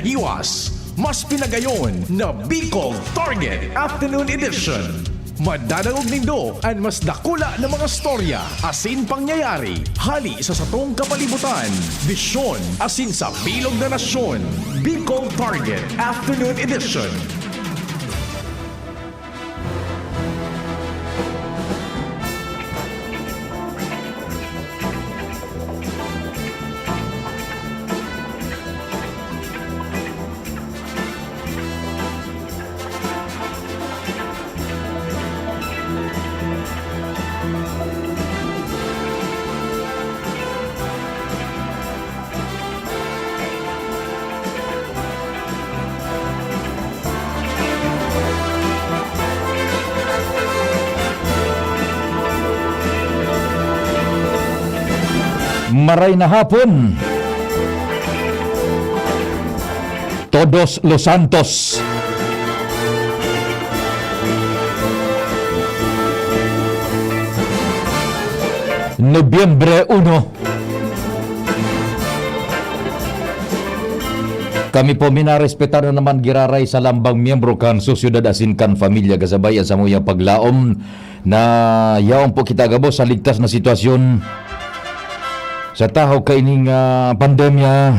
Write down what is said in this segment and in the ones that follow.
pinahiwas, mas pinagayon na Bicol Target Afternoon Edition. Madadalog nindo ang mas dakula na mga storya, asin pangyayari, hali sa satong kapalibutan, bisyon, asin sa bilog na nasyon. Bicol Target Afternoon Edition. Maray na hapon, Todos Los Santos. Nobyembre 1. Kami po minarespetar na naman giraray sa lambang miyembro kan sosyudad asin kan familia kasabay sa muyang paglaom na yaong po kita gabo sa ligtas na sitwasyon sa tahaw kaining pandemya.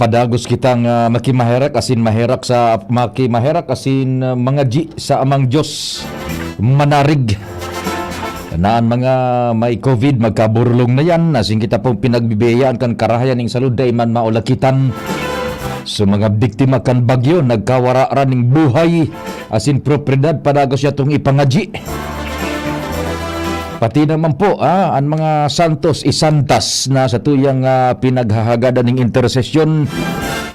Padagos kitang makimaherak asin mangaji sa amang Diyos manarig. Naan mga may COVID magkaburlong na yan asin kita pong pinagbibiyayaan kan karahayan ning saluday man maulakitan. So mga biktima kan bagyo nagkawara-ra ning buhay asin propriedad padagos yatong ipangaji. Pati naman po ang mga santos isantas na sa tuyang pinaghahagada ning intersesyon,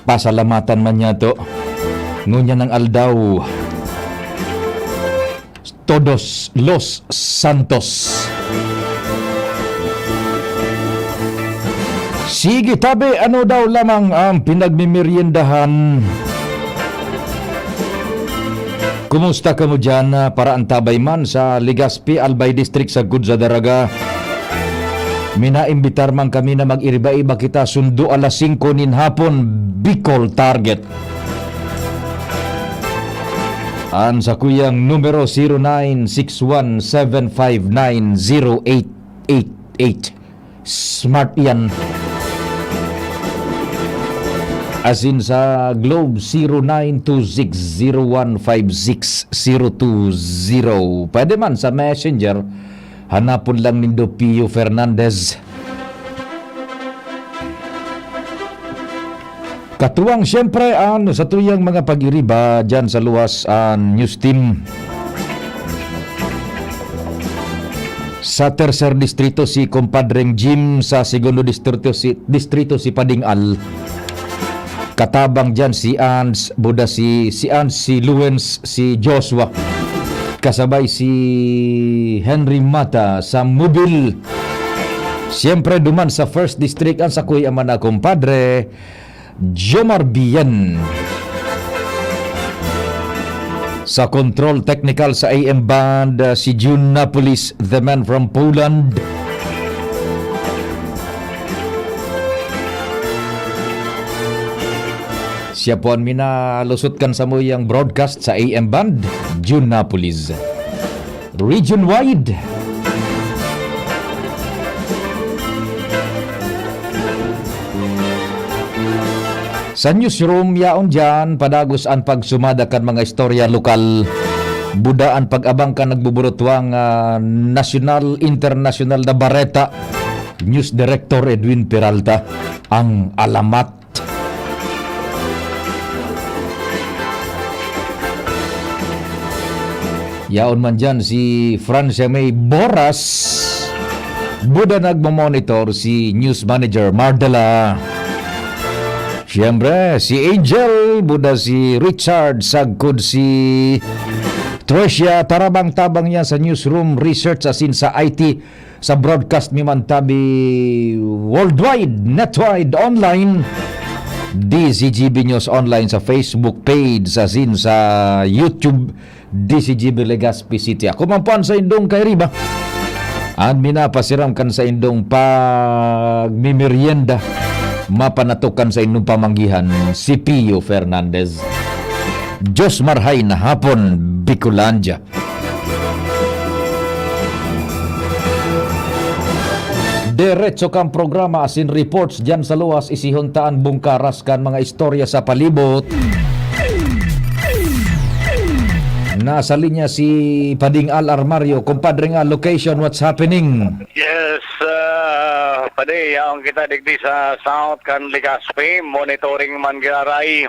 pasalamatan man niya to. Ngunya ng aldaw, Todos Los Santos. Sige tabi, ano daw lamang ang pinagmimeriendahan? Kumusta ka mo dyan para antabay man sa Legazpi, Albay District sa Gudza Daraga? Minaimbitar man kami na mag-iriba-iba kita sundo alas 5 nin hapon, Bicol Target. An sa kuyang numero 0961-759-0888. Smart yan. Asin sa Globe 0926015620. Pwede man sa Messenger, hanapon lang nindo Pio Fernandez. Katuwang siyempre sa tuyang mga pag-iriba dyan sa luwas news team. Sa tercer distrito si Compadreng Jim, sa segundo distrito si Padingal. Katabang dyan si Ans, Buda si Ans, si Luens, si Joshua. Kasabay si Henry Mata sa Mobile. Siyempre duman sa first district ang sa kuya man na compadre, Jomar Bien. Sa control technical sa AM Band, si June Napolis, the man from Poland. Siya po ang minalusot sa muyang broadcast sa AM Band, June Napolis. Region wide. Sa newsroom yaon dyan, padagos ang pagsumada kan mga istorya lokal. Budaan pag-abang ka nagbuburotwang national, international na bareta. News Director Edwin Peralta. Ang alamat. Yaon man dyan si Francia May Boras. Buda nagmamonitor si News Manager Mardala. Siyempre, si Angel. Buda si Richard. Sagkod si Tricia. Tarabang-tabang niya sa newsroom research asin sa IT. Sa broadcast mi man tabi worldwide, netwide, online. DCGB News Online sa Facebook page, sa YouTube DCGB Legazpi City. Ako mampuan sa indong kay Riba. Ang minapasiram kan sa indong pagmimerienda, mapanatukan sa indong pamanggihan si Pio Fernandez. Diyos marhay na hapon, Bicolandia. Diretso kang programa asin reports dyan sa luwas, isihuntaan bungkaras kan mga istorya sa palibot. Nasa linya si Pading Al Armario. Compadre nga, location, what's happening? Yes, pade, yaong kita digdi sa South kan Legazpi, monitoring man giraray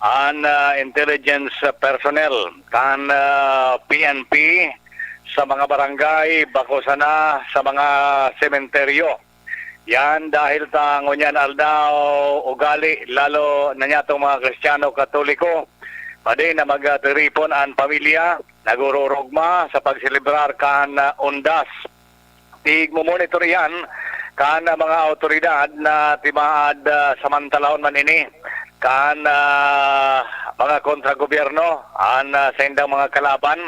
an intelligence personnel kan PNP sa mga barangay, bako sana sa mga sementeryo. Yan dahil ta ngunyan aldaw ugali lalo na niya itong mga Kristiyano Katoliko. Pwede na magtiripon ang pamilya, nagururugma sa pagselebrar kan undas. Tigmumonitor yan kan mga autoridad na timaad samantalahon man ini kan mga kontragobyerno an sa indang mga kalaban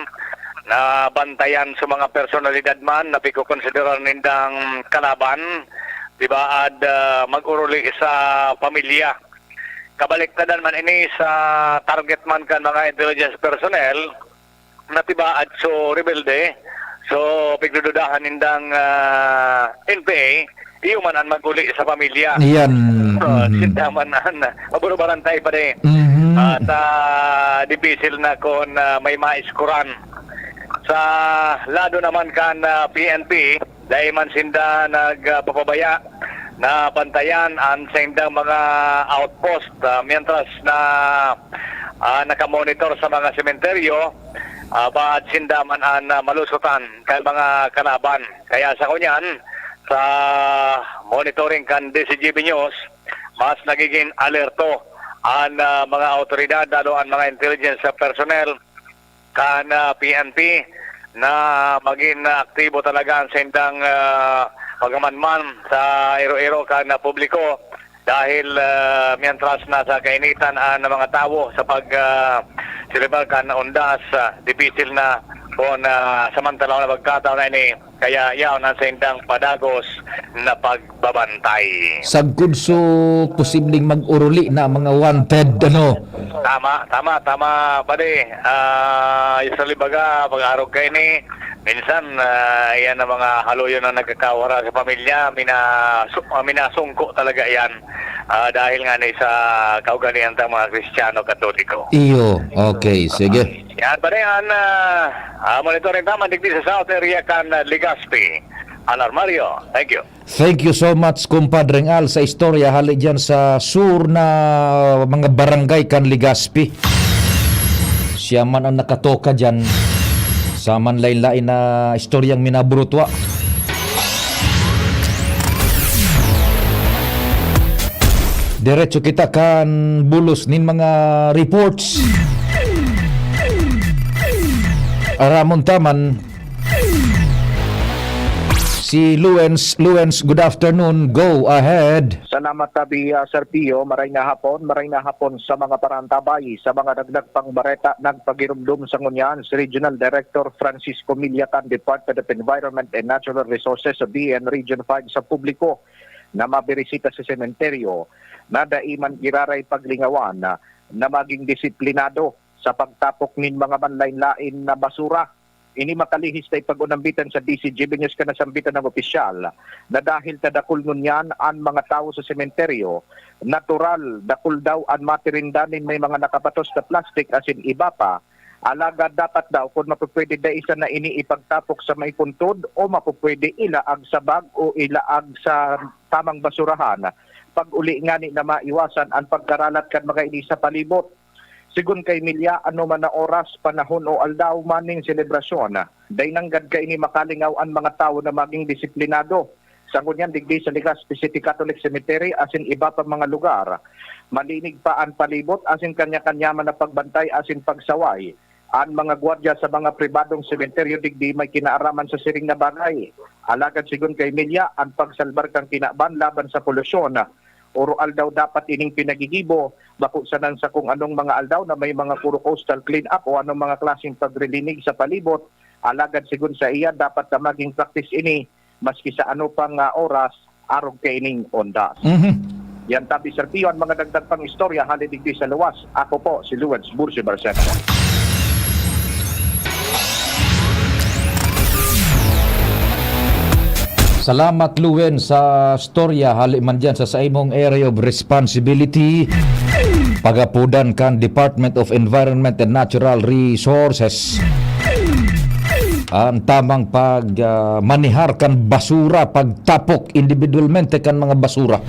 na bantayan sa mga personalidad man na pikukonsiderar nindang kalaban tibaad mag-uruli sa pamilya. Kabaliktadan man ini sa target man kan mga intelligence personnel na tibaad so rebelde, so pigdududahan nindang NPA, iyo man ang maguli sa pamilya. Yan. Sindaman maburubarantay pa rin. At dipisil na kung may maiskuran. Sa lado naman kan PNP, dahil man sinda nagpapabaya na bantayan ang sindang mga outpost mientras na nakamonitor sa mga sementeryo, baad sinda man ang malusutan kay mga kalaban. Kaya sa kunyan, sa monitoring kan DCGB News, mas nagiging alerto ang mga autoridad, lalo ang mga intelligence personnel kan PNP na maging aktibo talaga ang sindang pagamanman sa iro-iro kan publiko dahil mientras nasa kainitan ang mga tao sa silibal kan undas, dipisil na kung samantalaw na pagkataon na ini, kaya yaon ang sindang padagos na pagbabantay. Sagkod so posibleng mag-uruli na mga wanted, ano? Tama, pare. Sa libaga, pag-arog kayo ni, minsan, yan ang mga haluyo na nagkakawara sa pamilya, minasungko talaga yan. Dahil nga ni sa kaugalian ng mga Kristiyano Katoliko. Iyo, okay, sige. Yan, pare, monitoring tama, digdi sa South area kan Legazpi. Alarmario, thank you. Thank you so much, Compadre Al, sa istorya hali dyan sa sur na mga barangay kan Legazpi. Siya man ang nakatoka dyan sa manlain-lain na istoryang minaburutwa. Diretso kita kan bulos nin mga reports. Aramon taman si Luens, good afternoon, go ahead. Salamat tabi Sir Pio, maray na hapon sa mga parantabay, sa mga dagdag pang bareta nagpagirumdum sa ngunyan si Regional Director Francisco Millatan, Department of Environment and Natural Resources sa BN Region 5 sa publiko na mabirisita sa sementeryo na daiman iraray paglingawan na maging disiplinado sa pagtapok nin mga manlain-lain na basura. Ini makalihis na ipag-unambitan sa DCGB News ka nasambitan ng opisyal na dahil tadakul nun yan ang mga tao sa sementeryo, natural, dakul daw ang matirindanin may mga nakabatos na plastic asin iba pa, alaga dapat daw kung mapupwede da isa na ini ipagtapok sa may puntod o mapupwede ilaag sa bag o ilaag sa tamang basurahan. Pag uli nga ni na maiwasan ang pagkaralat kan mga ini sa palibot. Sigun kay Milya, ano man na oras, panahon o aldaw maning selebrasyon, day nanggad kay ini makalingaw ang mga tao na maging disiplinado. Sa ngunyan, digdi sa Legazpi City Catholic Cemetery asin iba pa mga lugar. Malinig pa ang palibot asin kanya-kanya man na pagbantay asin pagsaway. Ang mga gwardya sa mga pribadong sementeryo digdi may kinaaraman sa siring na bagay. Alagad sigun kay Milya, ang pagsalbar kang kinaban laban sa polusyon. oro aldaw dapat ining pinagigibo bako sanan sa kung anong mga aldaw na may mga puro coastal clean up o anong mga klaseng pagrilinig sa palibot. Alagad sigun sa iya dapat na maging practice ini maski sa ano pang oras arog kay ining ondas. Yan tabi Sir Pio ang mga dagdag pang istorya halidigdi sa luwas. Ako po si Luwens Bursi Barcena. Salamat Luwen sa storya hali man dyan sa imong area of responsibility. Pagapudan kan Department of Environment and Natural Resources. Ang tamang manihar kan basura, pagtapok individualmente kan mga basura.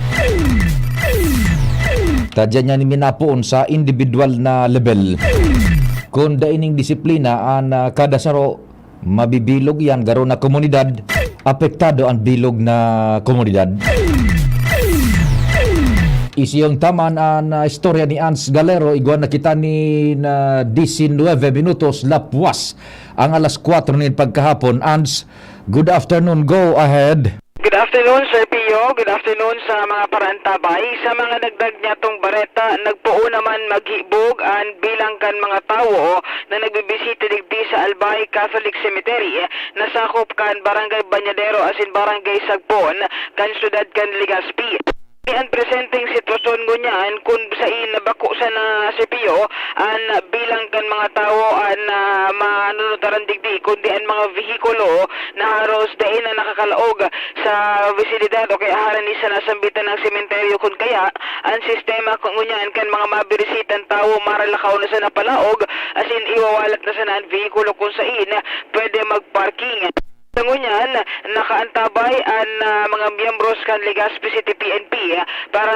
Tadya niya ni minapoon sa individual na level. Kung daining disiplina ang kada saro, mabibilog yan garo na komunidad, apektado ang bilog na komunidad. Isiyong taman ang istorya ni Ans Galero, iguan na kita ni na 19 minutos lapuas ang alas 4 ni pagkahapon. Ans, good afternoon, go ahead. Good afternoon, Sir Pio. Good afternoon sa mga parantabay. Sa mga nagdag niya tong bareta, nagpuo naman maghibog ang bilang kan mga tao na nagbibisita digdi sa Albay Catholic Cemetery. Nasakop kan Barangay Banyadero asin Barangay Sagpon, kan syudad kan Legazpi. Ang presenting sitwasyon ko niyan kung sa inabako sa na si Pio ang bilang kan mga tao ang manunutaran digdi kundi ang mga vehikulo na haros dahil na nakakalaog sa visilidad o kaya haran isa nasambitan ng sementeryo kung kaya ang sistema kung niyan kan mga mabirisitan tao maralakaw na sa napalaog asin iwawalat na sa na ang vehikulo kung sa pwede magparking. Ngunyan, nakaantabay ang mga miyembros kan Legazpi City PNP para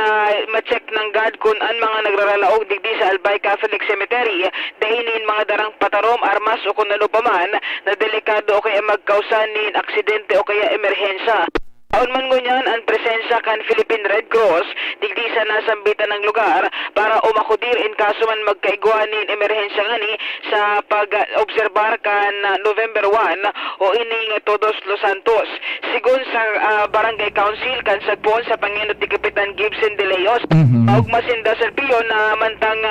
ma-check ng God kung ang mga nagraralaog digdi sa Albay Catholic Cemetery dahilin mga darang patarom, armas o kung ano pa man na delikado o kaya magkausanin aksidente o kaya emerhensya. Aun man ngunyan ang presensya kan Philippine Red Cross digdi sa nasambitan ng lugar para umakudir in kaso man magkaigwanin emerhensya ngani sa pag-obserbar kan November 1 o ining Todos Los Santos. Sigun sa Barangay Council kan Sagpon sa Panginot ni Kapitan Gibson De Leos, maugmasinda Sir Pio na mantang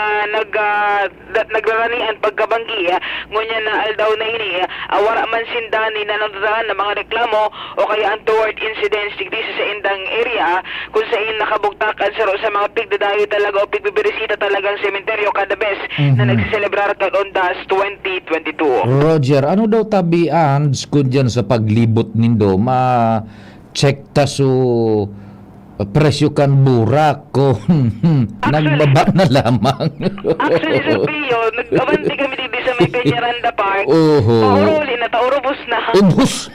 nagrarani ang pagkabanggi ngunyan na aldaw na ini awara man sinda ni nanuntutan ng mga reklamo o kaya ang toward incidents digdi sa indang area kung saan nakabugtakan sa mga pigdadayo talaga o pigbibirisita talagang sementeryo kada bes na nagsiselebrar kan Ondas 2022. Roger, ano daw tabian kung dyan sa paglibot nindo ma-check ta so presyo kan burak kung nagbaba na lamang. Actually, Sir Pio, nag-awanti kami dito sa may Peñaranda Park. Tauruli na, taurubos na. Ubus.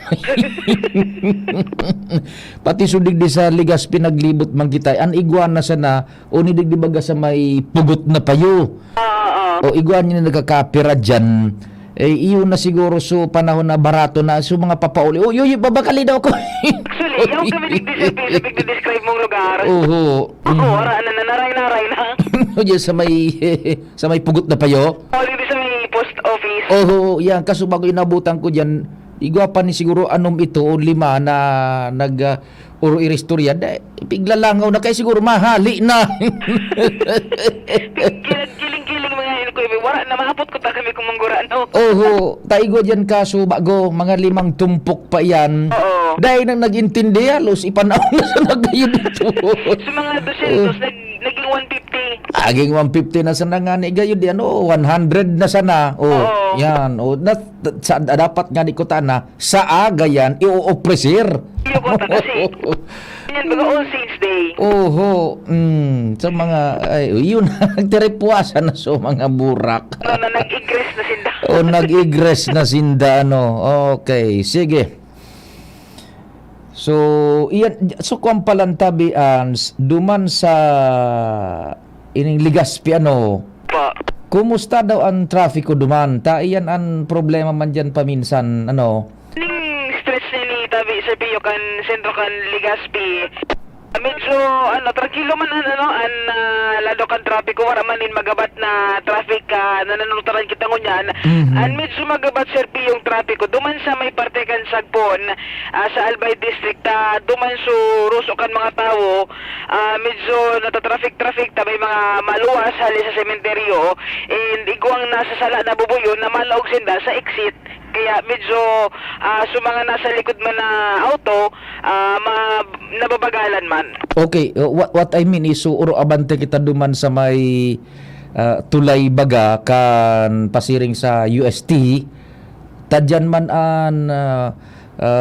Pati sudig di sa Legazpi naglibot man kita. An iguan na sana, o nidig di baga sa may pugot na payo. O iguan niya na nagkakapira dyan. Iyon na siguro so panahon na barato na so mga papauli. Babakali daw ko. Actually, yung kami dito sa Pio, describe mong lugar. Ako, waraan na, naray-naray na. Diyan sa may pugot na payo. Dito sa may post office. Yan. Kaso bago inabutan ko dyan, igwa pa ni siguro anom ito o 5 na uro iristorya. Piglalangaw na kaya siguro mahali na. Kiling-kiling mga ko. Wala na mahapot ko ta kami kumanggura, no? Taigo dyan kaso bago mga 5 tumpok pa yan. Dahil nang nag-intindi halos ipanaw na sa nagayon dito. Sa mga 200 naging 150. Aging 150 na sana nga ni gayon di 100 na sana. Yan. Dapat nga ni ko na sa aga yan i-opresir. Iyo ko ta kasi. Yan baga All Saints Day. Sa mga yun nagtiripuasa na so mga burak. Na nag-igress na sinda. Nag-igress na sinda Okay, sige. So, iyan, so kung palantabian, duman sa ining Legazpi, Pa. kumusta daw ang trafiko duman? Iyan ang problema man dyan paminsan, Ning stretch ni tabi sa Pio kan sentro kan Legazpi. Medyo tranquilo man lalo kan trapiko wala man din magabat na traffic na nanunutaran kita ngunyan. And medyo magabat sir P yung trapiko duman sa may parte kan Sagpon sa Albay District duman su ruso kan mga tao medyo natatraffic ta may mga maluwas hali sa sementeryo and igwang nasa sala na bubuyo na malaog sinda sa exit. Kaya medyo sa mga nasa likod man na auto, nababagalan man. Okay, what I mean is uro abante kita duman sa may tulay baga kan pasiring sa UST tadyan man an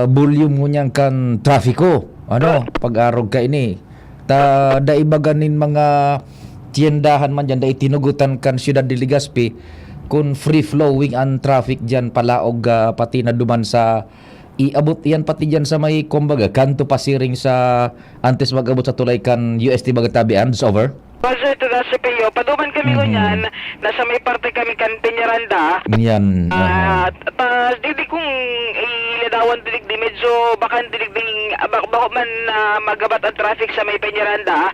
volume ngunyang kan trafiko. Ano, pag-arog ka ini. Ta daibaganin mga tiendahan man dyan, da itinugutan kan Ciudad de Legazpi kung free-flowing ang traffic dyan palaog pati na duman sa iabot yan pati dyan sa may kumbaga kanto pasiring sa antes mag-abot sa tulay kan UST Bagatabian. It's over. Roger to the CPO, paduman kami ngunyan, nasa may parte kami kan Peñaranda. Yan. Di kung iladawan di medyo bakan diligding bako man magabat ang traffic sa may Peñaranda.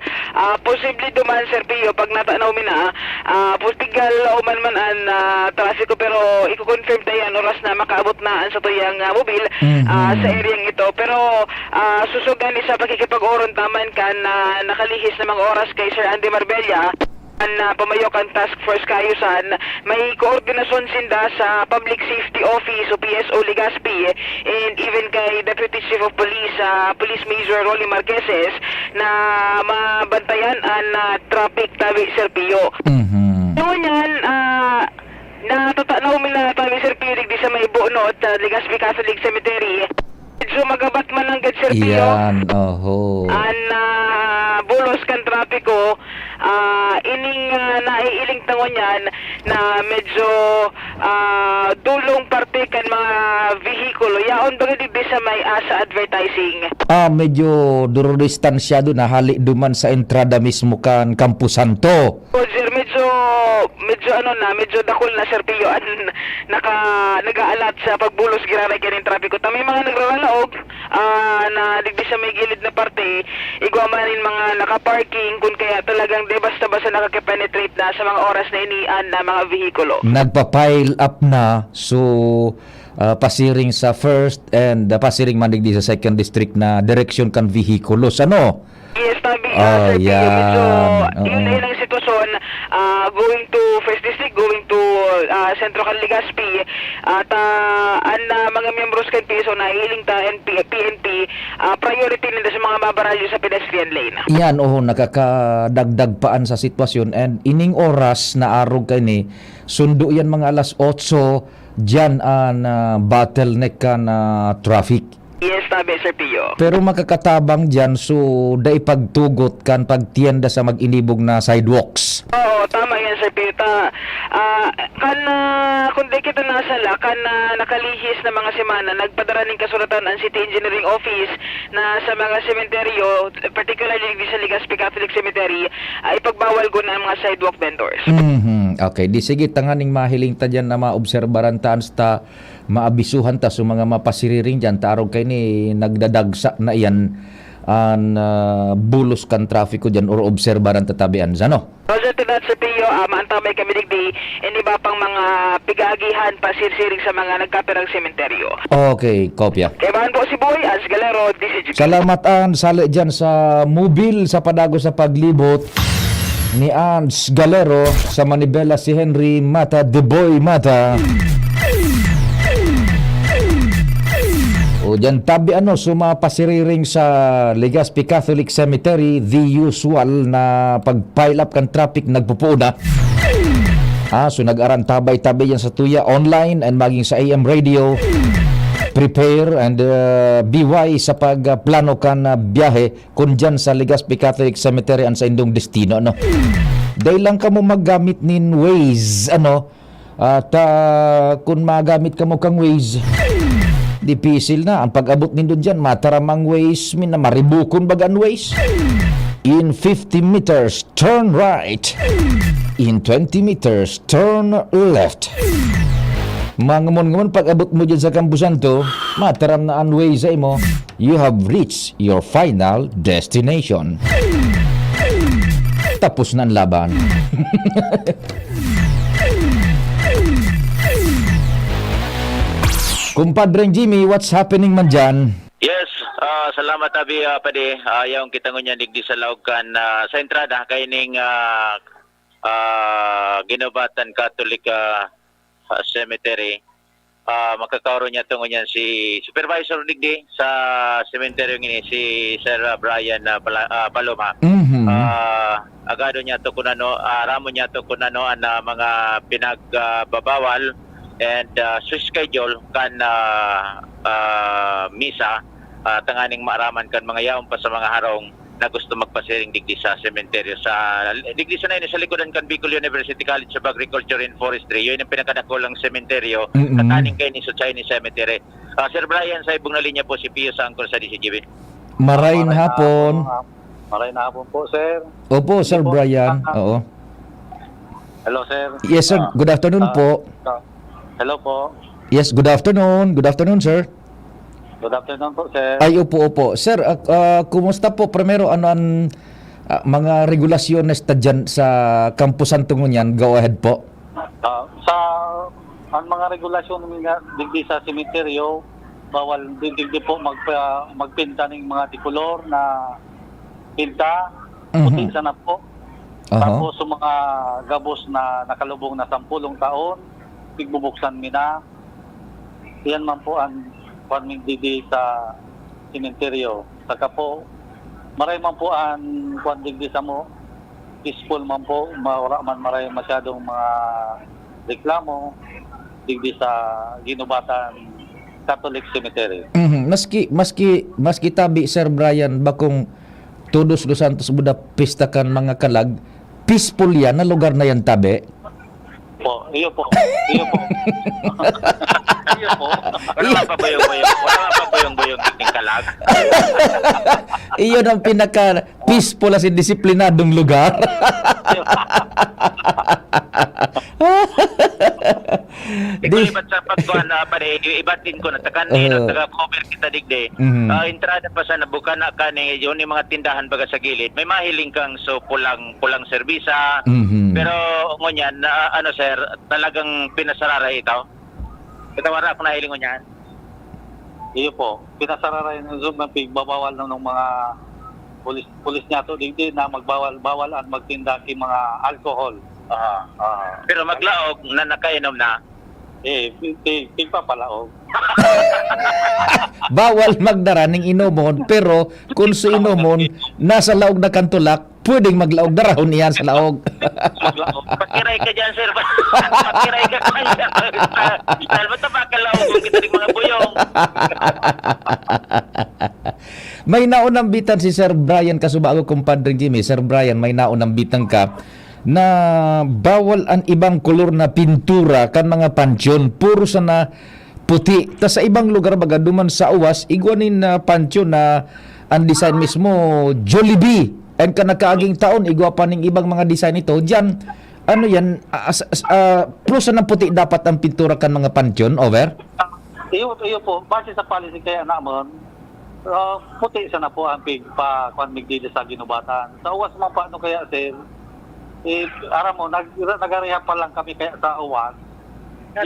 Posible duman Sir Pio pag natanaw mi na tigal man an traffic pero i-confirm tayo oras na makaabot na sa tuyang mobil sa area ito. Pero susugan ni sa pagkikipag-oron taman kan nakalihis na mga oras kay Sir Andy Marbella na pamayokan task force kayusan may koordinasyon sinda sa Public Safety Office o PSO Legazpi and even kay Deputy Chief of Police Police Major Rolly Marqueses na mabantayan ang traffic tabi Sir Pio. Noon yan natatanaw na tabi Sir Pio di sa may bunot sa Legazpi Catholic Cemetery. Medyo magabat man ang Sir Pio. Yan, oho. Bulos kan trapiko ining naiiling tangon yan na medyo dulong parte kan mga vehikulo yaon bagay di sa may sa advertising. Medyo duro distansyado na hali duman sa entrada mismo kan Campo Santo. Sir, medyo medyo dakol na Sir Pio nag-aalat sa pagbulos giraray kaning trapiko. May mga nagraralaog na digdi sa may gilid na parte igwamanin mga naka-parking kung kaya talagang di basta-basta nakaka-penetrate na sa mga oras na inian na mga vehikulo. Nagpa-pile up na so pasiring sa first and pasiring mandigdi sa second district na direksyon kan vehikulos ano. Yes, tabi Sir Pio, medyo yun ang sitwasyon going to first district, going to Centro Legazpi at ang mga membros kan PSO na hiling ta PNP priority nila sa mga mabaralyo sa pedestrian lane. Yan nakakadagdag paan sa sitwasyon and ining oras na arog kay ni sundo yan mga alas 8 dyan ang bottleneck ka na traffic. Yes, tabi Sir Pio. Pero makakatabang dyan so dai pagtugot kan pagtienda sa mag-inibog na sidewalks. Oo, tama yan Sir Pio. Kung di kita nasala, nakalihis na mga semana, nagpadara ng kasulatan ang City Engineering Office na sa mga sementeryo, particularly sa Legazpi Catholic Cemetery, ipagbawal ko na ang mga sidewalk vendors. Okay, di sige tanganing mahiling ta dyan na maobserbaran taan sa maabisuhan ta sa mga mapasiriring dyan tarog kay ni nagdadagsa na iyan ang bulos kan trafiko dyan or obserbaran tatabian no? Roger to that Sir Pio, maantamay kami digdi iba pang mga pigagihan pasirsiring sa mga nagkapirang sementeryo. Okay, kopya. Kaya bahan po si Boy, Ans Galero, DCGP. Salamat an sali dyan sa mobil sa padago sa paglibot ni Ans Galero sa Manibela si Henry Mata, The Boy Mata. O dyan tabi sumapasiriring sa Legazpi Catholic Cemetery, the usual na pag-pile up kan traffic nagpupuuna. So nag-aran tabay-tabay yan sa tuya online and maging sa AM radio. Prepare and BY sa pagplano kan biyahe kung dyan sa Legazpi Catholic Cemetery ang sa indong destino. Dahil lang ka mo maggamit nin Waze, at kung magamit ka mo kang Waze, dipisil na ang pag-abot nindo dyan mataramang ways na maribukon bagan ways. In 50 meters turn right, in 20 meters turn left. Mangamon-ngamon pag-abot mo dyan sa Campo Santo mataram na ang ways ay mo you have reached your final destination. Tapos na ang laban. Kumpadreng Jimmy, what's happening man dyan? Yes, salamat abi pade ayaw kita ngunya digdi sa Laucan sa entrada kay ning Ginobatan Catholic Cemetery. Makakaroon niya tungo niyan si supervisor digdi sa cemetery ngini si Sir Brian Paloma. Agado niya to kunano ramo niya to kunano ang mga pinagbabawal and schedule kan misa tanganing maaraman kan mga yaon pa sa mga harong na gusto magpasiring digdi sa sementeryo sa digdi sa sa likodan kan Bicol University College of Agriculture and Forestry. Yun ang pinakadakulang sementeryo kataning kay ni sa Chinese Cemetery. Sir Brian, sa ibong na linya po si Pio Sangkol sa DCGB. Marayin hapon. Marayin hapon po, sir. Opo, Sir Brian. Oo. Hello, sir. Yes, sir. Good afternoon po. Hello po. Yes, good afternoon. Good afternoon, sir. Good afternoon po, sir. Ay, opo. Sir, kumusta po? Primero, ano ang mga regulasyones dyan sa Camposan Tungunyan? Go ahead po. Sa ang mga regulasyon nga digdi sa sementeryo, bawal digdi po magpinta ng mga tikulor na pinta, puti sana po. Tapos sa mga gabos na nakalubong na 10 taon, bigbubuksan mina. Yan man po ang farming digdi sa sementeryo. Saka po, maray man po ang kwan digdi sa mo, peaceful man po, mawala man maray masyadong mga reklamo digdi sa Ginobatan Catholic Cemetery. Maski tabi, Sir Brian, bakong Todos Los Santos Buda pistakan mga kalag, peaceful yan na lugar na yan tabi? Iyo po. Wala pa boyong ning kalag. Iyon ang pinaka peaceful as in disiplinadong lugar. Ikulibat sa pagkuhan na pare, ibatin ko na takan taga-cover kita digde. Entrada pa sa nabuka na kani yun yung mga tindahan baga sa gilid. May mahiling kang so pulang serbisa. Pero ngunyan ano sir, talagang pinasarara ito. Kitawara ako nahiling ngunyan. Iyo po. Pinasarara yung Zoom ng pigbabawal ng mga pulis niya to digdi na bawal ang magtinda ki mga alcohol. Pero maglaog na nakainom na. Pagpapalaog. Bawal magdara ng inomon, pero kung sa inomon nasa laog na kantulak, pwedeng maglaog darahon iyan sa laog. Pakiray ka dyan, sir. Pakiray ka kanya. Dahil ba't napakalaog kung kita ng mga buyong? May naunang bitan si Sir Brian kasubago kumpadre Jimmy. Sir Brian, may naunang bitan ka na bawal ang ibang kolor na pintura kan mga pansyon, puro sana puti. Ta sa ibang lugar baga duman sa uwas igwanin na pansyon na ang design mismo Jollibee. And kanakaaging taon igwa pa ning ibang mga design ito. Diyan ano yan puro sana puti dapat ang pintura kan mga pansyon, over? Iyo po, base sa policy kaya naman puti sana po ang pagpamigdili sa Ginobatan. Sa uwas man paano kaya sir? Aram mo, nagarihan pa lang kami kaya sa uwan.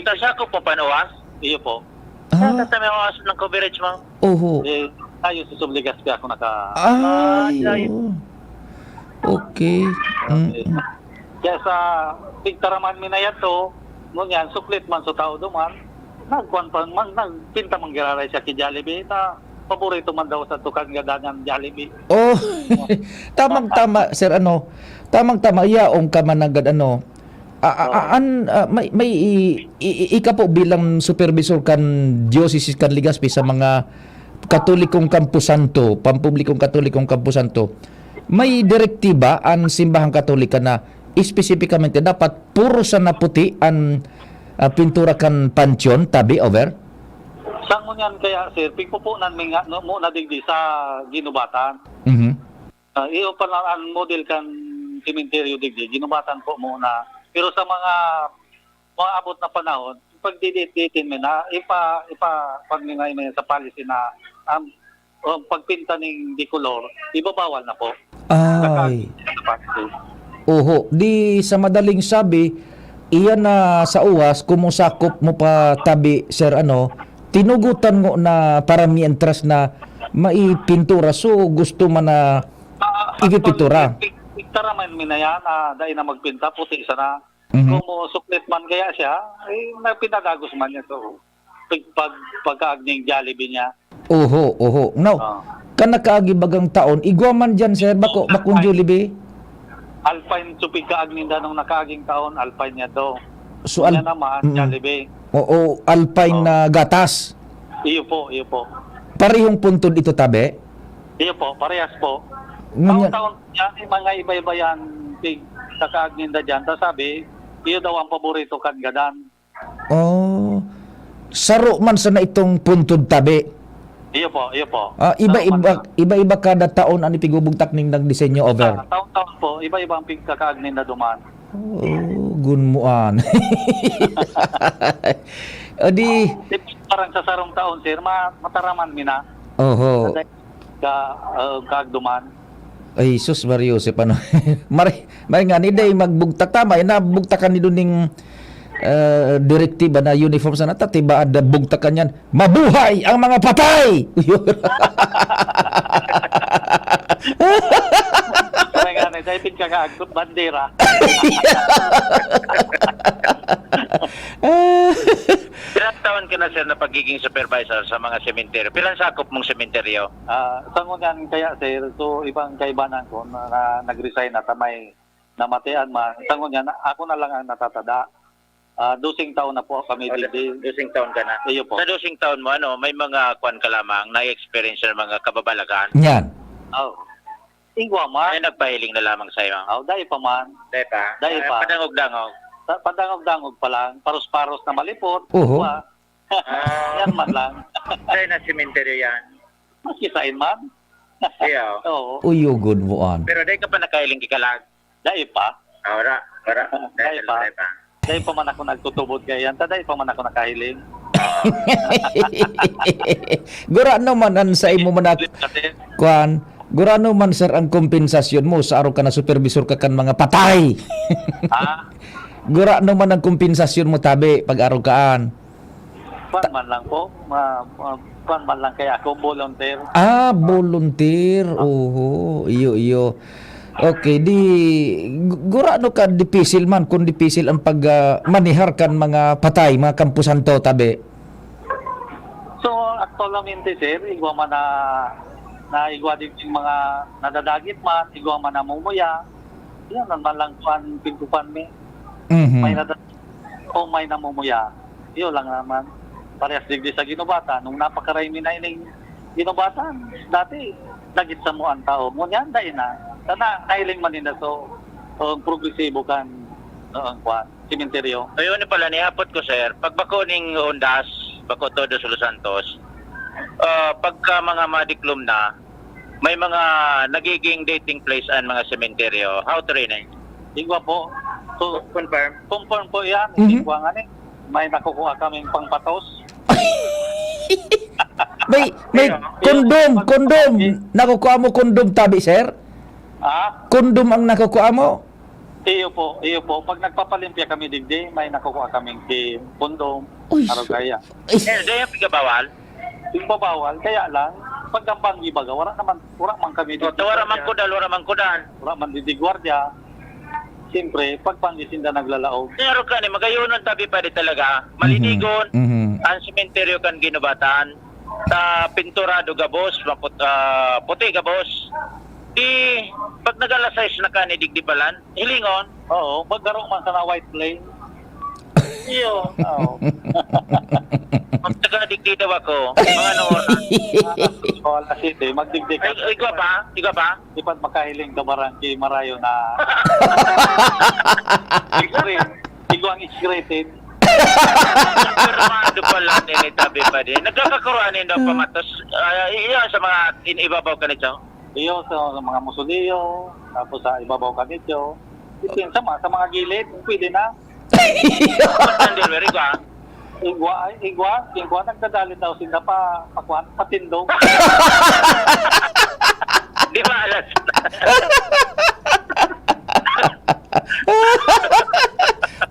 Sa ako po panuwas? Iyo po. Sa may awas ng coverage mo? Oho. Tayo susubligas kaya ako Okay. Kaya sa pigtaraman minayat to, ngunyan, suklit man sa tao duman, nagpinta man giraray siya ki Jollibee na paborito man daw sa tukang gadangan Jollibee. Oh, tamang-tama, sir, tamang-tama, yaong ka man agad, may ika po bilang supervisor kan Diocese kan Legazpi sa mga Katolikong Camposanto, pampublikong Katolikong Camposanto, may direktiba ang simbahang Katolika na espesipikamente dapat puro sana puti ang pintura kan pansyon, tabi, over? Sang mo yan kaya sir, pigpupunan mo na digdi sa Ginobatan. Iyo pa lang ang model kan cementerio digdi, Ginobatan po muna. Pero sa mga abot na panahon, pag diditin mo na, pag ningay mo sa policy na pagpinta ng dicolor, ibabawal na po. Ay. Capacity. Oho, di sa madaling sabi, iyan na sa uwas, kumusakop mo pa tabi, sir, tinugutan mo na parami entras na maipintura. So, gusto man na ipipintura. Piktara man minayan, dahil na magpinta, puti sana. Mhm. Kung suklit man kaya siya, may pinagagos man niya to. Pagkaagning Jollibee niya. Oho. Now, kanakaagi bagang taon, igwa man dyan, sir, bakong Jollibee? Alpine supig kaagning danong nakaaging taon, Alpine niya to. So, Yan naman, Jollibee. Oo, Alpine na gatas. Iyo po. Parehong puntod ito tabi. Iyo po, parehas po. Ngunyan- Taon-taon yan, mga iba-iba yan, nakaagning da dyan. Tapos sabi, iyo daw ang paborito kan gadan. Oh, saro man sana itong puntod tabi. Iyo po. Iba-iba kada taon ang ipigubugtak ning nagdisenyo over. Taon-taon po, iba-iba ang pagkakaagning na duman. Oh, gunmuan. O di, Parang sa sarong taon, sir, mataraman mina. oho. Kaagduman. Ay, sus Mario, si paano? Mari nga, ni day magbugtak tama, nabugtakan ni duning direktiba na uniform sa nata, tiba ada bugtakan yan, mabuhay ang mga patay! Parang nga, dahil pinagkakaagdut, bandera. Ilang taon ka na, sir, na pagiging supervisor sa mga sementeryo? Pilang sakop mong sementeryo? Sa ngunyan kaya, sir, so ibang kaibanan ko na nag-resign na tamay namatian man. Sa ngunyan, ako na lang ang natatada. 12 taon na po kami dito. 12 taon ka na. Iyo po. Sa 12 taon mo, may mga kwan ka lamang, na-experience ng mga kababalagan. Yan. Oh. Igwa Ay man. nagpahiling na lamang sa iyo. Dahil pa man. Dahil pa. Padangog-dangog. Padangog-dangog pa lang. Paros-paros na malipot. Oho. Igwa. Yan man lang. Dahil na sementeryo yan. Maski sa inman. Iyo. Oo. Uyo, gunmuan. Pero dahil ka pa nakahiling kikalag. Dahil pa. Ora. Dahil pa. Dahil pa man ako nagtutubod kaya yan. Dahil pa man ako nakahiling. Gurano man ang sa imo man Kasi, kuan, gurano man sir ang kompensasyon mo sa araw ka na supervisor ka kan mga patay. Gurano man ang kompensasyon mo tabi pag araw kaan. Kuan man lang po. Kuan man lang kaya ako volunteer. Volunteer. Oho, iyo. Okay, di gurano ka dipisil man kung dipisil ang pag manihar kan mga patay, mga kampusan to tabi. So, actualmente sir, igwa man na igwa din yung mga nadadagit man, igwa man na mumuya. Yan man lang kuan pintupan mi. Mhm. May nadadagit o may namumuya. Iyo lang naman. Parehas digdi sa ginubata. Nung napakarami na ining ginubatan, dati dagit sa mo ang tao. Ngunyan, dahil na. Sana kailing man nila so progresibo kan ang kuan sementeryo. Ayun pala, nihapot ko, sir. Pagbako ning Ondas, bako todo sa Los Santos, pagka mga madiklom na, may mga nagiging dating place ang mga sementeryo. How to rin Igwa po. So, Confirm. confirm po yan. Mhm. Igwa nga ni. May nakukuha kaming pangpatos. May kondom. Nakukuha mo kondom tabi, sir? Kondom ang nakukuha mo? Iyo po. Pag nagpapalimpya kami digdi, may nakukuha kaming kondom. Uy, Araw kaya. Dahil yung pigabawal. Yung babawal, kaya lang, pagkambang ibaga, wala man kami digdi. Wara man kudan. Wala man digdi gwardiya. Siyempre, pag pangisinda naglalaog. Pero ka ni, magayonon tabi pa di talaga. Malinigon, Mhm. ang sementeryo kan ginubatan, ta pinturado gabos, puti gabos. Di, pag nag-alas 6 na ka ni digdibalan, hilingon. Oo, magkaroon man sa na white plane. Iyo. Oo. Ang taga-digdi daw ako. Mga oras. So, alas 7, magdigdi ka. Ay, igwa pa? Di pa makahiling ka barangay Marayo na igwang is-rated. Pero mga pala ni tabi pa din. Nagkakakuruanin daw pamatos. Iyon sa mga inibabaw ka nito. Iyo sa mga musuliyo, tapos sa ibabaw kanito. Itin sa mga gilid, pwede na. Underwear, igwa. Igwa, nagdadali daw sila patindog. Di ba alas?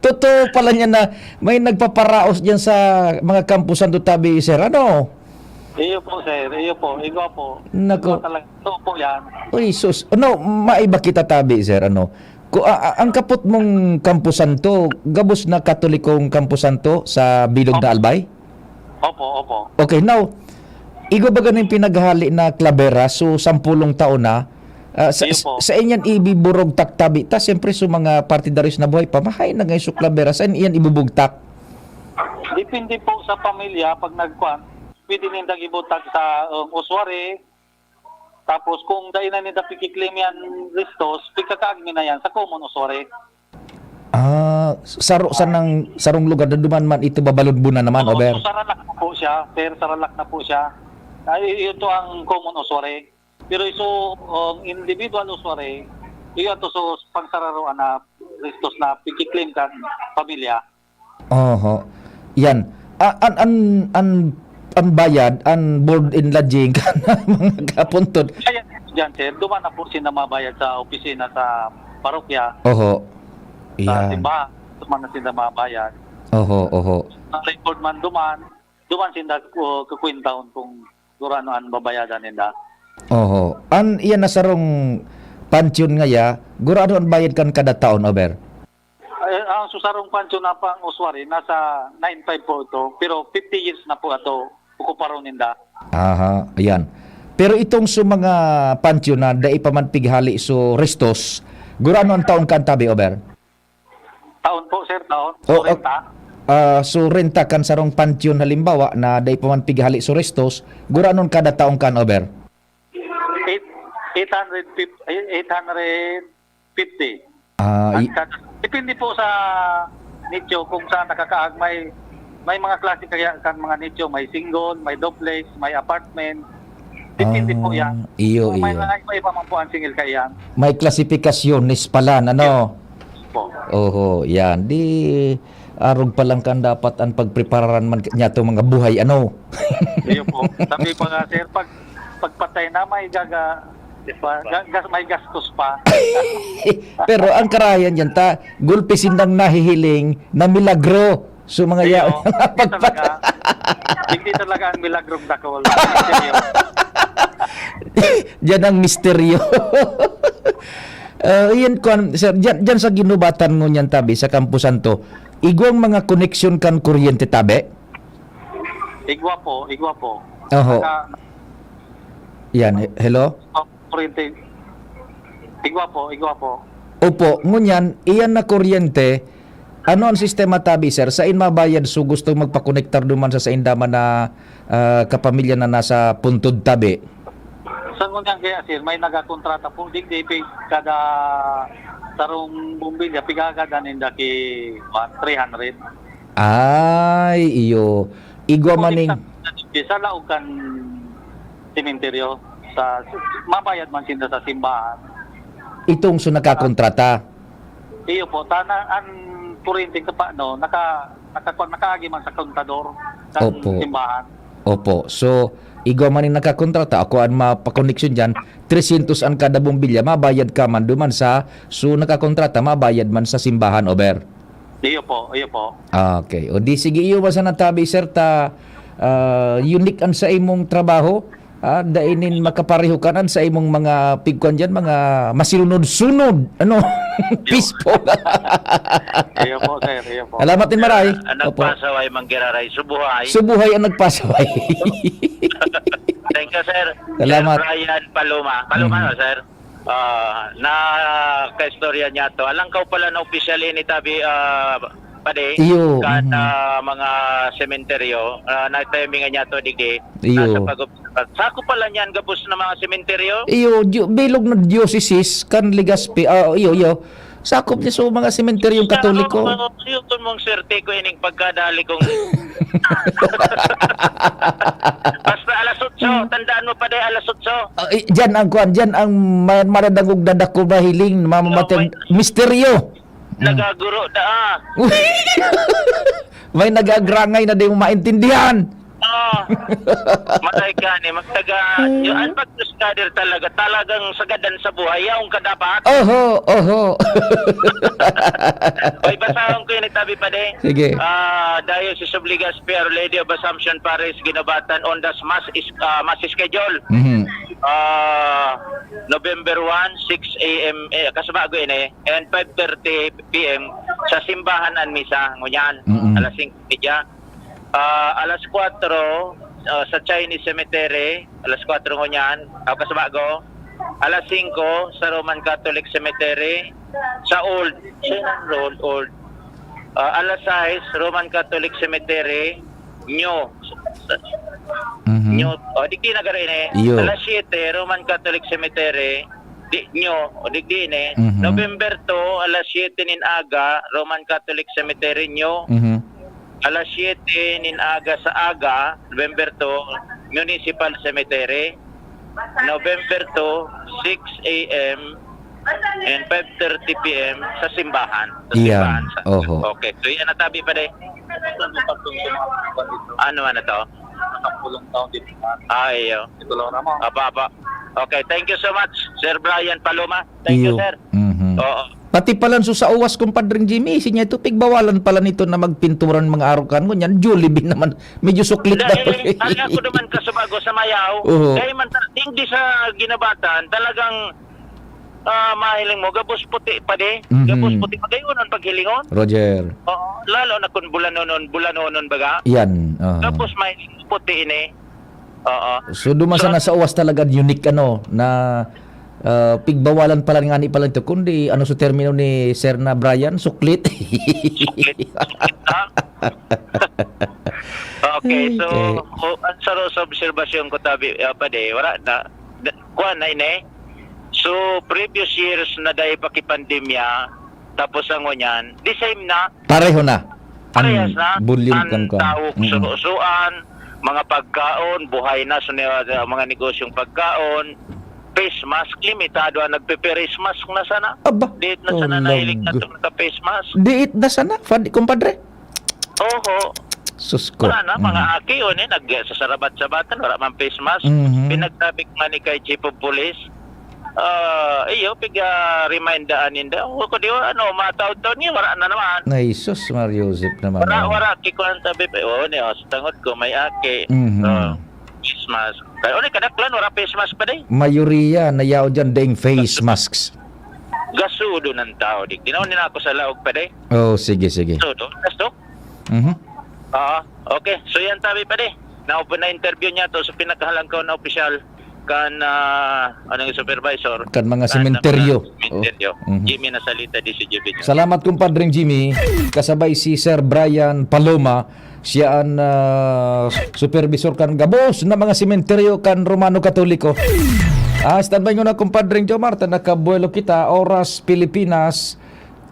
Totoo pala niya na may nagpaparaos diyan sa mga kampusan do tabi, sir. Ano? Iyo po, sir. Iyo po. Igwa po. Nako. Igwa talaga. Ito po yan. Uy, sus. Ano, maiba kita tabi, sir. Ano? Ang kapot mong kampusan to, gabos na katolikong kampusan to sa Bilog na Albay? Opo. Okay, now, igo ba ganun pinaghali na klabera, so 10 taon na, Iyo po. sa inyan ibiburog taktabi, ta siyempre sa mga partidaris na buhay, pamahay na ngayon sa klabera, saan iyan ibubugtak? Depende po sa pamilya pag nagkuan. Pwede nindang ibutag sa uswari. Tapos kung dahil na nila pikiklaim yan listos, pagkakaagmin na yan sa common uswari. Sarong lugar na duman man ito babalod na naman, Ober. So, saralak na po siya. Sir, saralak na po siya. Ay, ito ang common uswari. Pero iso individual uswari, iyo to so pangsararoan na listos na pikiklaim kan pamilya. Oho. Yan. Ang bayad, ang board and lodging mga kapuntod. Kaya dyan, sir, duman na po siya mabayad sa opisina sa parokya, Oho. sa Yan. simbahan. Duman na siya mabayad. Oho. Ang record man duman siya kukwintaon kung gurano ang babayadan nila. Oho. Iyan na sarong pansyon nga ya, gurado ang bayad kan kada taon, Ober? Ang susarong pansyon na pang uswari, nasa 9.5 po ito. Pero 50 years na po ito, kukuparon ninda. Aha, ayan. Pero itong sa mga pansyon na dai pa man pighali so restos, gurano ang taon kan tabi, Ober? Taon po, sir, taon. Oh, Renta. So renta kan sarong pansyon halimbawa na dai pa man pighali so restos, gurano kada taon kan, Ober? 850. Depende po sa nicho kung saan nakakaag. May mga klase kaya kan mga nicho, may single, may duplex, may apartment. Depende po yan. Iyo. May iba man po ang single kaya yan. May klasifikasyones pala, ano? Po. Oho, yan. Di arog pa lang kan dapat ang pagprepararan man niya to mga buhay, ano? Iyo po. Sabi pa nga, sir, pagpatay na may may gastos pa. Pero ang karayan yan, gulpi sindang nahihiling na milagro. So mga Iyo, hindi talaga ang milagrong dakol. Seryo. Diyan ang misteryo. Yan, sir, dyan sa ginubatan mo niyan tabi, sa kampusan to, igwang mga koneksyon kan kuryente tabi? Igwa po. Oho. Yan, hello? Kuryente. Igwa po. Opo, ngunyan, iyan na kuryente, ano ang sistema tabi, sir? Sa mabayad so gusto magpakonektar duman sa indama na kapamilya na nasa puntod tabi? Sa ngunyan kaya, sir, may nagakontrata po. Digdipig kada tarong bumbilya, pigagadan ninda ki 300. Ay, iyo. Igwa maning... Sa laukan simenteryo, mabayad man sila sa simbahan. Itong so nakakontrata. Iyo po, ang kuryente ka pa, no, nakaagi man sa kontador ng Opo. simbahan. Opo. So, igwa maning nakakontrata, ako ang mapakoneksyon dyan, 300 ang kada bumbilya, mabayad ka man duman sa, so nakakontrata, mabayad man sa simbahan, Ober. Iyo po. Okay. O di sige, iyo ba sa natabi, sir, unique an sa imong trabaho, dainin makaparehukanan sa imong mga pigkuan dyan, mga masilunod-sunod, ano, peaceful. Iyo po, sir. Iyo po. Salamat din maray. Ang Opo. nagpasaway manggiraray subuhay. Subuhay ang nagpasaway. Thank you, sir. Salamat. Sir Brian Paloma. No, sir? Na kaistorya niya to. Alang ka pala na official ni Tabi Pade. Iyo. Kan mga sementeryo. Nagtimingan niya to digdi. Iyo. Sako pala niyan gabos na mga sementeryo. Iyo, bilog na diocese kan Legazpi. Iyo. Sakop niya sa mga sementeryong Katoliko. Yung mong serte ko ining pagkadali kong basta alas 8, tandaan mo pa din alas 8. Diyan ang kuan, diyan ang maradagog dadako bahiling mamamatay misteryo. nagaguro da. May nagagrangay na di mo maintindihan. Matay ka ni magtaga. Yung pag-study talagang sagadan sa buhay. Yaong ka dapat. Oho. Oy, basahon ko yun itabi pa de. Sige. Diocese of Legazpi, Our Lady of Assumption Paris, ginabatan on the mass schedule. Mhm. November 1, 6 a.m. Kasabago yun and 5:30 p.m. sa simbahan ang misa. Ngunyan, alas 5:30. Alas 4 sa Chinese Cemetery, alas 4 ngunyan, kasabago. Alas 5 sa Roman Catholic Cemetery, sa Old. Alas 6 Roman Catholic Cemetery, New. New, di kinagarin Iyo. Alas 7 Roman Catholic Cemetery, digdine. November 2, alas 7 nin aga, Roman Catholic Cemetery, New. Alas 7 nin aga sa aga, November 2, Municipal Cemetery. November 2, 6 a.m. and 5:30 p.m. sa simbahan. Iyan. Oho. Okay, so yan natabi pa de. Ano na to? Nakapulong taon dito. Ayo. Ito lang naman. Apa. Okay, thank you so much, Sir Brian Paloma. Thank you, sir. Oo. Pati pala sa uwas kumpadring Jimmy, sinya ito pigbawalan pala nito na magpinturan mga arukan mo niyan. Jollibee naman, medyo suklit na. Dahil ako naman kasabago sa Mayaw, dahil man hindi sa ginabatan, talagang mahiling mo, gabos puti pa de. Gabos puti pa kayo nun paghilingon. Roger. Oo, lalo na kung bulanonon baga. Yan. Gabos mahiling puti ini. Oo. So dumasa na sa uwas talaga unique na pigbawalan pala nga ni pala ito kundi sa termino ni Sir na Brian suklit. Okay, so ang sa obserbasyon ko tabi pa de wala na kuan na ini. So previous years na dahil pakipandemya tapos ang ngunyan, the same na. Pareho na. Parehas na. Volume ang tawag surusuan, mga pagkaon, buhay na sa mga negosyong pagkaon. Face mask, limitado ang nagpe-face mask na sana. Aba. Diit na sana nahilig na itong nagpa-face mask. Diit na sana, kumpadre. Oo. Sus ko. Wala na, mga aki yun nagsasarabat-sabatan, wala man face mask. Pinagtabik nga ni kay Chief of Police. Remindaan ninda. Ko di mataw-taw niya, wala na naman. Ay, sus, Mario Joseph naman. Wala, kikuhan tabi pa. Sa tangot ko, may aki. Face mask. Kaya kadaklan, wala face mask pa din. Mayoriya na yaw dyan ding face masks. Gasudo ng tao. Tinawin na ako sa laog pa din. Oh, sige. Gasudo? Gastok? Okay. So yan tabi pa din. Na-interview niya to sa pinakahalangkaw na opisyal kan supervisor. Kan mga sementeryo. Jimmy nasalita di si Jimmy. Salamat kumpadring Jimmy. Kasabay si Sir Brian Paloma. Siya ang supervisor kan gabos na mga sementeryo kan Romano Katoliko. Standby nyo na kumpadring Jomar. Nakabuelo kita. Oras Pilipinas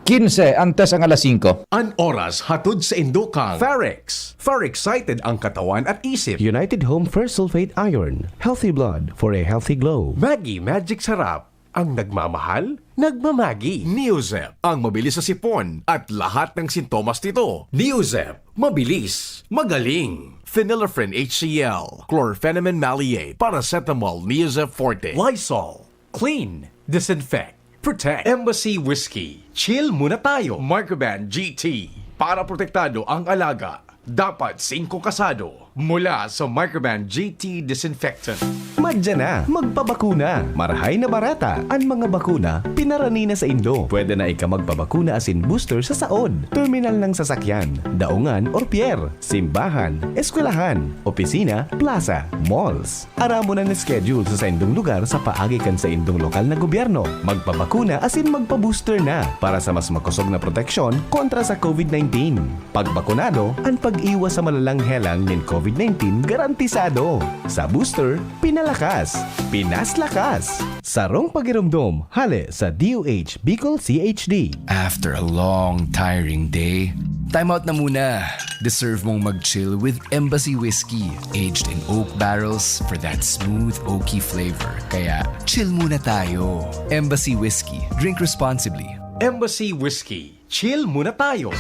15 antes ang alas 5. An oras hatod sa Indokang Ferrex. Excited ang katawan at isip. United Home First Sulfate Iron. Healthy blood for a healthy glow. Maggi Magic Sarap. Ang nagmamahal, nagmamagi. Neozep, ang mabilis sa sipon at lahat ng sintomas nito. Neozep, mabilis, magaling. Phenylephrine HCl, Chlorpheniramine Maleate, Paracetamol Neozep Forte, Lysol, Clean, Disinfect, Protect. Embassy Whiskey, chill muna tayo. Microban GT, para protektado ang alaga. Dapat 5 kasado mula sa Microban GT Disinfectant. Madya na, magpabakuna. Marahay na barata. Ang mga bakuna, pinarani na sa Indo. Pwede na ika magpabakuna asin booster sa saod, terminal ng sasakyan, daungan or pier, simbahan, eskwelahan, opisina, plaza, malls. Aramo na schedule sa indong lugar sa paagikan sa indong lokal na gobyerno. Magpabakuna asin magpa-booster na para sa mas makusog na proteksyon kontra sa COVID-19. Pagbakunado, ang pag-iwas sa malalang helang ng COVID-19 garantisado. Sa booster, pinalakas, pinaslakas. Sarong pagirumdom, hale sa DOH Bicol CHD. After a long, tiring day, time out na muna. Deserve mong mag-chill with Embassy Whiskey, aged in oak barrels for that smooth, oaky flavor. Kaya, chill muna tayo. Embassy Whiskey. Drink responsibly. Embassy Whiskey, chill muna tayo.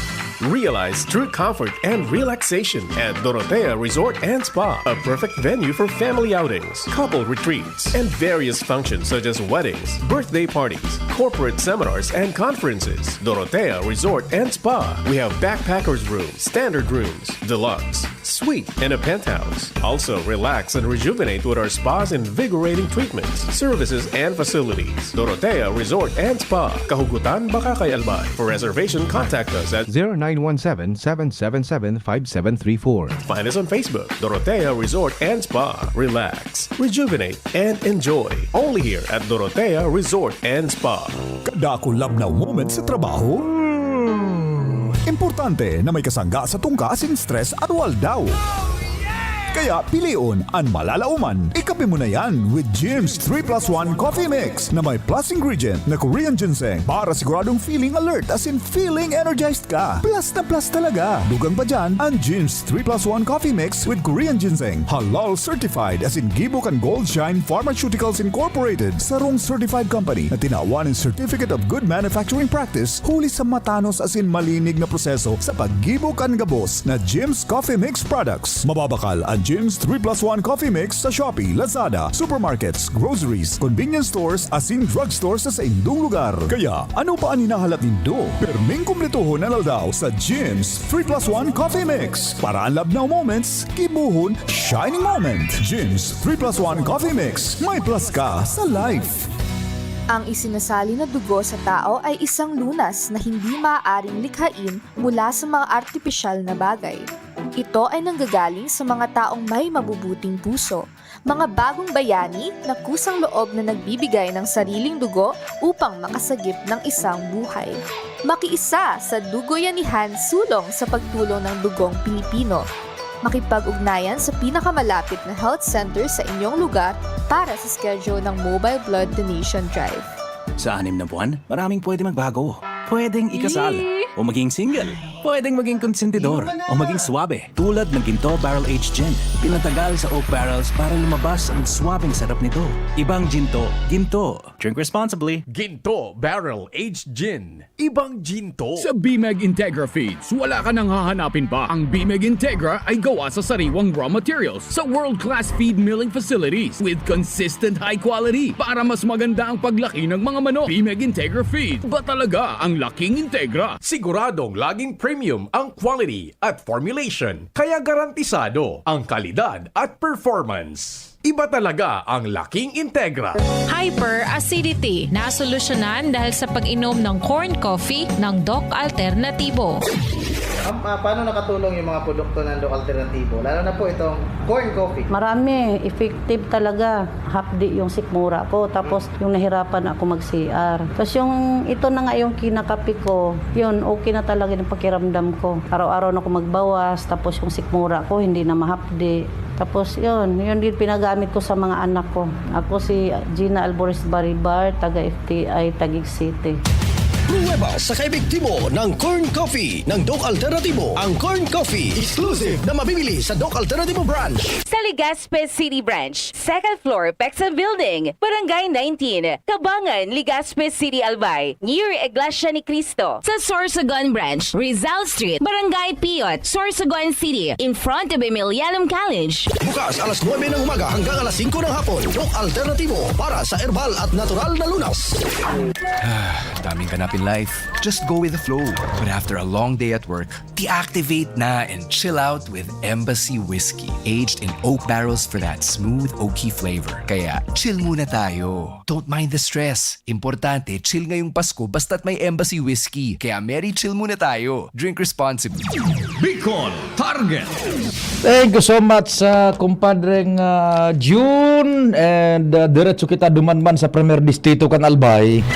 Realize true comfort and relaxation at Dorotea Resort and Spa, a perfect venue for family outings, couple retreats, and various functions such as weddings, birthday parties, corporate seminars, and conferences. Dorotea Resort and Spa. We have backpackers rooms, standard rooms, deluxe, suite, and a penthouse. Also, relax and rejuvenate with our spa's invigorating treatments, services, and facilities. Dorotea Resort and Spa, Kahugutan, Bakakay, Albay. For reservation, contact us at 0917-777-5734. Find us on Facebook, Dorotea Resort and Spa. Relax, rejuvenate, and enjoy. Only here at Dorotea Resort and Spa. Kadako labnaw moment sa trabaho? Importante na may kasangga sa tungkaasing stress at waldaw. Kaya piliun ang malalauman. Ikape mo na yan with Jim's 3+1 Coffee Mix na may plus ingredient na Korean ginseng para siguradong feeling alert as in feeling energized ka. Plus na plus talaga. Dugang pa dyan ang Jim's 3+1 Coffee Mix with Korean ginseng. Halal certified as in Gibok and Gold Shine Pharmaceuticals Incorporated. Sarong certified company na tinawan ng Certificate of Good Manufacturing Practice huli sa matanos as in malinig na proseso sa paggibok ang gabos na Jim's Coffee Mix products. Mababakal ang Jim's 3+1 Coffee Mix sa Shopee, Lazada, supermarkets, groceries, convenience stores, as in drugstores sa indong lugar. Kaya ano pa ang hinahalat nindo? Perming kumplituhon na daw sa Jim's 3+1 Coffee Mix. Para ang labnaw moments, kibuhon, shining moment. Jim's 3+1 Coffee Mix. May plus ka sa life. Ang isinasali na dugo sa tao ay isang lunas na hindi maaaring likhain mula sa mga artipisyal na bagay. Ito ay nanggagaling sa mga taong may mabubuting puso, mga bagong bayani na kusang loob na nagbibigay ng sariling dugo upang makasagip ng isang buhay. Makiisa sa Dugoyanihan sulong sa pagtulong ng dugong Pilipino. Makipag-ugnayan sa pinakamalapit na health center sa inyong lugar para sa schedule ng Mobile Blood Donation Drive. Sa 6 na buwan, maraming pwede magbago. Pwedeng ikasal o maging single. Pwedeng maging konsentidor o maging swabe. Tulad ng Ginto Barrel Aged Gin. Pinatagal sa oak barrels para lumabas ang swabing sarap nito. Ibang Ginto, Ginto. Drink responsibly. Ginto Barrel Aged Gin. Ibang Ginto. Sa BMEG Integra Feeds, wala ka nang hahanapin pa. Ang BMEG Integra ay gawa sa sariwang raw materials sa world-class feed milling facilities with consistent high quality para mas maganda ang paglaki ng mga manok. BMEG Integra Feed. Ba talaga ang laking Integra? Siguradong laging premium ang quality at formulation, kaya garantisado ang kalidad at performance. Iba talaga ang laking Integra. Hyperacidity na solusyonan dahil sa pag-inom ng corn coffee ng Doc Alternatibo. Paano nakatulong yung mga produkto ng Doc Alternatibo? Lalo na po itong corn coffee. Marami. Effective talaga. Hapdi yung sikmura ko. Tapos yung nahirapan ako mag-CR. Tapos yung ito na nga yung kinakapi ko, yun, okay na talaga yung pakiramdam ko. Araw-araw na ako magbawas. Tapos yung sikmura ko, hindi na mahapdi. Tapos yun din pinagamit ko sa mga anak ko. Ako si Gina Alboris Baribar, taga-FTI, Taguig City. Pruweba sa kaebektibo ng Corn Coffee ng Doc Alternatibo. Ang Corn Coffee, exclusive na mabibili sa Doc Alternatibo branch. Sa Legazpi City Branch, 2nd floor, Pexam Building, Barangay 19, Kabangan, Legazpi City, Albay, near Iglesia ni Cristo. Sa Sorsogon Branch, Rizal Street, Barangay Piot, Sorsogon City, in front of Emilianum College. Bukas alas 9 ng umaga hanggang alas 5 ng hapon. Doc Alternatibo para sa herbal at natural na lunas. Daming ganap in life. Just go with the flow. But after a long day at work, deactivate na and chill out with Embassy Whiskey. Aged in oak barrels for that smooth, oaky flavor. Kaya chill muna tayo. Don't mind the stress. Importante, chill ngayong Pasko basta't may Embassy Whiskey. Kaya merry chill muna tayo. Drink responsibly. Bicol Target. Thank you so much sa kumpadreng June and diretso kita dumanman sa Premier Distrito kan Albay.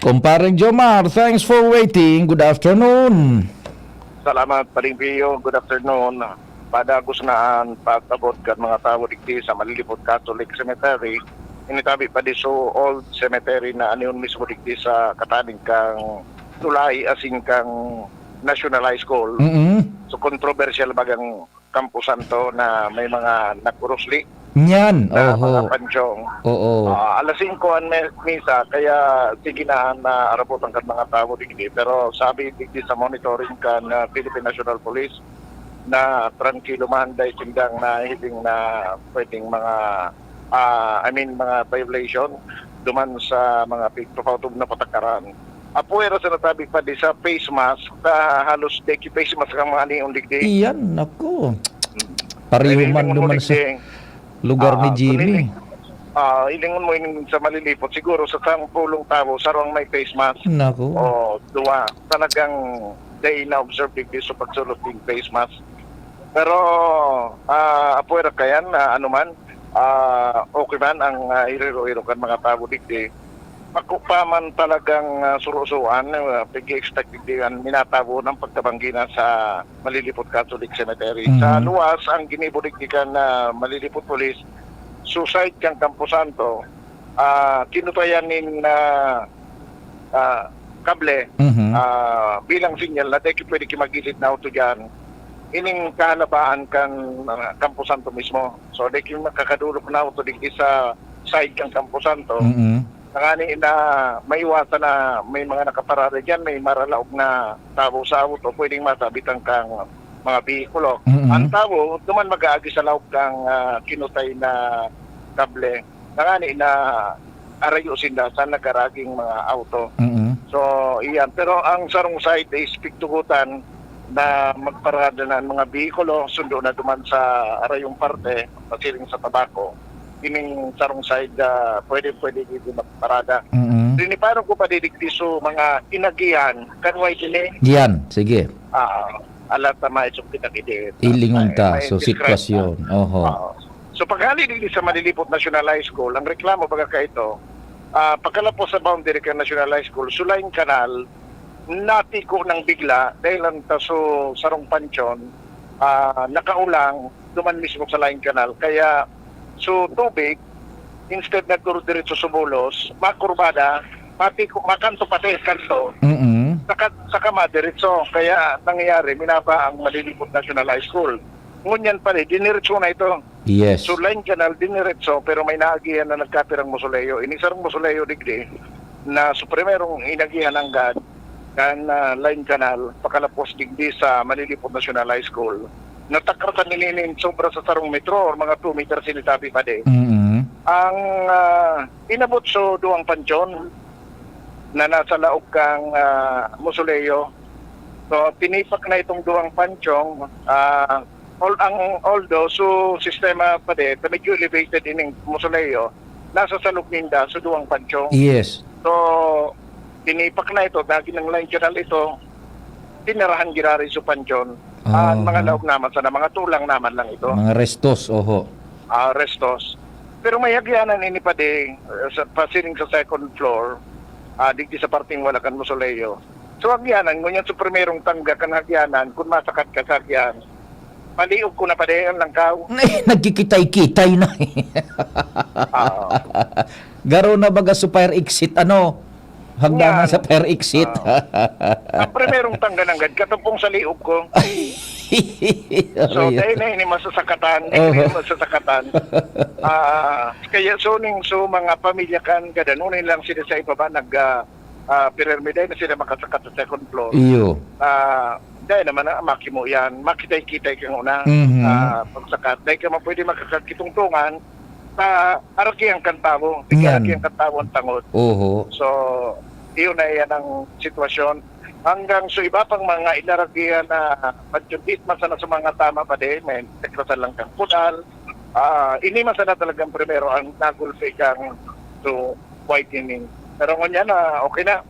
Kumpareng Jomar, thanks for waiting. Good afternoon. Salamat, Paring Pio. Good afternoon. Padagos naan pagtabot kan mga tao digdi sa Malilipot Catholic Cemetery. Initabi pa di so old cemetery na aniyon mismo digdi sa kataning kang tulay asing kang National High School. So controversial bagang kampusan to na may mga nagkurusli Nyan, na oho. mga pansyong. Oo. Alas 5 ang misa, kaya sige na arabutan kan mga tao digdi. Pero sabi digdi sa monitoring kan Philippine National Police na tranquilo man dahil sindang na hiling na pwedeng mga mga violation duman sa mga pagpapatog na patakaran. Apuera sa natabi pa di sa face mask, halos deki face mask ang mga niong digdi. Iyan, nako. Parihuman duman sa lugar ni Jimmy. Ilingon mo yun sa malilipot, siguro sa pulong tao, sarong may face mask. Nako. O duwa, talagang day na observe digdi sa pagsulot ng face mask. Pero apuera kayan, anuman, okay man ang iriro-iro kan mga tao digdi. Ako pa man talagang surusuan, pag-expect digdi ang minatabo ng pagtabanggi na sa Malilipot Catholic Cemetery. Sa luwas, ang ginibulig di kan Malilipot Police, suicide kang Campo Santo, kinutayan nin kable bilang sinyal na dahil pwede kimagilid na auto dyan, ining kahalabaan kan Campo Santo mismo. So dahil makakadulok na auto digdi sa side kang Campo Santo, nangani na maiwasan na may mga nakaparada dyan, may maralaog na tabo sa auto, pwedeng masabitan kang mga bihikulo. Ang tabo, duman mag-aagi sa laog kang kinutay na kable. Nangani na arayusin na sa nagaraging mga auto. So, iyan. Pero ang sarong side is pigtugutan na magparada na ang mga bihikulo, sundo na duman sa arayong parte, pasiring sa tabako. Ining sarong side, pwede dito magparada. Riniparo ko pa didiktiso mga inagihan, kanway din Yan, sige. Alat na maisok kita kidit. Ilingon ta, so sitwasyon. Oho. So paghali dito sa Malilipot National High School, ang reklamo baga ka ito, pagkalapos sa boundary ka National High School, Sulaing Kanal, natiko ng bigla dahil ang taso sarong pansyon, nakaulang, duman mismo sa Laing Kanal. Kaya, so tubig, instead na turo diretso sumulos, makurbada, makanto pati kanto, saka madiretso. Kaya nangyayari, minaba ang Malilipot National High School. Ngunyan pa rin, diniretso na ito. Yes. So Line Canal, diniretso, pero may naagihan na nagkapirang musuleyo. Inisarang musuleyo digdi, na supremerong inagihan ng God, kan Line Canal, pakalapos digdi sa Malilipot National High School. Natakratan nilinin sobra sa sarong metro or mga 2 meters sinitabi pa din. Ang inabot so duwang pansyon na nasa laog kang musuleyo. So tinipak na itong duwang pansyong although so sistema pa din, medyo elevated ining musuleyo, nasa salog ninda so duwang pansyong. Yes. So tinipak na ito, dahil ng Line Canal ito, tinirahan girari sa pansyon. Mga laog naman sana, mga tulang naman lang ito. Mga restos, oho. Restos. Pero may hagyanan ini pa di, pasiring sa second floor, digdi sa parting wala kan musuleyo. So hagyanan, ngunyan sa primerong tangga kan hagyanan, kung masakat ka sa hagyan, paliog ko na pa di ang langkaw. Nagkikitay-kitay na. Garo na baga sa fire exit, hagdanan sa fire exit. Ang primerong tangga ng gad, katampong sa liog ko. So, dahil na ini masasakatan, kaya so mga pamilya kan, gadanunin lang sila sa ibaba, pirermiday na sila makasakat sa second floor. Iyo. Dahil naman, makimo yan, makitay-kitay kang una, pagsakat. Dahil ka pwede makakitungtungan, arakiang kantawo, arakiang kantawo ang tangot. So, iyon na yan ang sitwasyon. Hanggang so iba pang mga inarakihan na madjudit man sana sa mga tama pa din, may tekrasan lang kang kunal. Ini man sana talagang primero ang nagulfi kang to whitening. Pero ngunyan na okay na.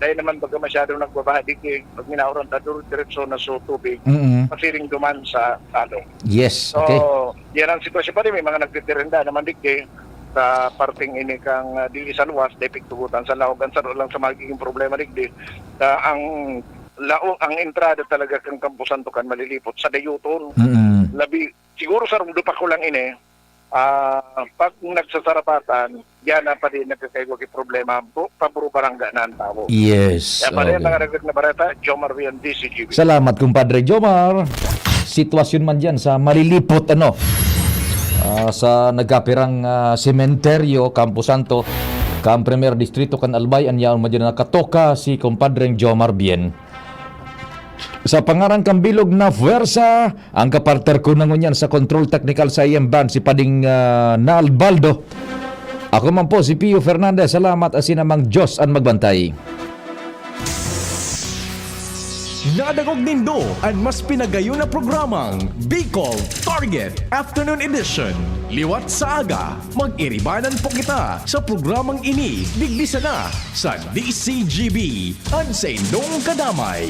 Dahil naman baga masyadong nagbabahadik pag minauran taduro diretso na so tubig, masiring duman sa salong. Yes, so, okay. Yan ang sitwasyon pa rin. May mga nagtitirenda naman digdi sa parting ini kang dili sa luwas, depik tugutan sa laogan sa lang sa magiging problema digdi. Ang entrada talaga kang Campo Santo kan Malilipot sa dayuton. Labi, siguro sa rumdupa ko lang ini, pag nagsasarapatan, yan na pa din nagkakaiwag yung problema, paburo barangga na ang tao. Yes. Kaya pa rin ang nagagag na barata, Jomar Rian, DCGB. Salamat, kumpadre Jomar. Sitwasyon man dyan sa Malilipot, sa nagkapirang sementeryo Campo Santo kam Premier Distrito kan Albay anyaon madyan nakatoka si kumpadreng Jomar Bien. Sa pangarang kambilog na fuwersa, ang kapartner ko nangunyan sa control technical sa IM Band si Pading Naalbaldo. Ako man po si Pio Fernandez. Salamat asin namang Diyos ang magbantay. Nadagog nindo ang mas pinagayon na programang Bicol Target Afternoon Edition. Liwat sa aga, mag-iribanan po kita sa programang ini. Digdisa na sa DCGB, ang sa indong kadamay.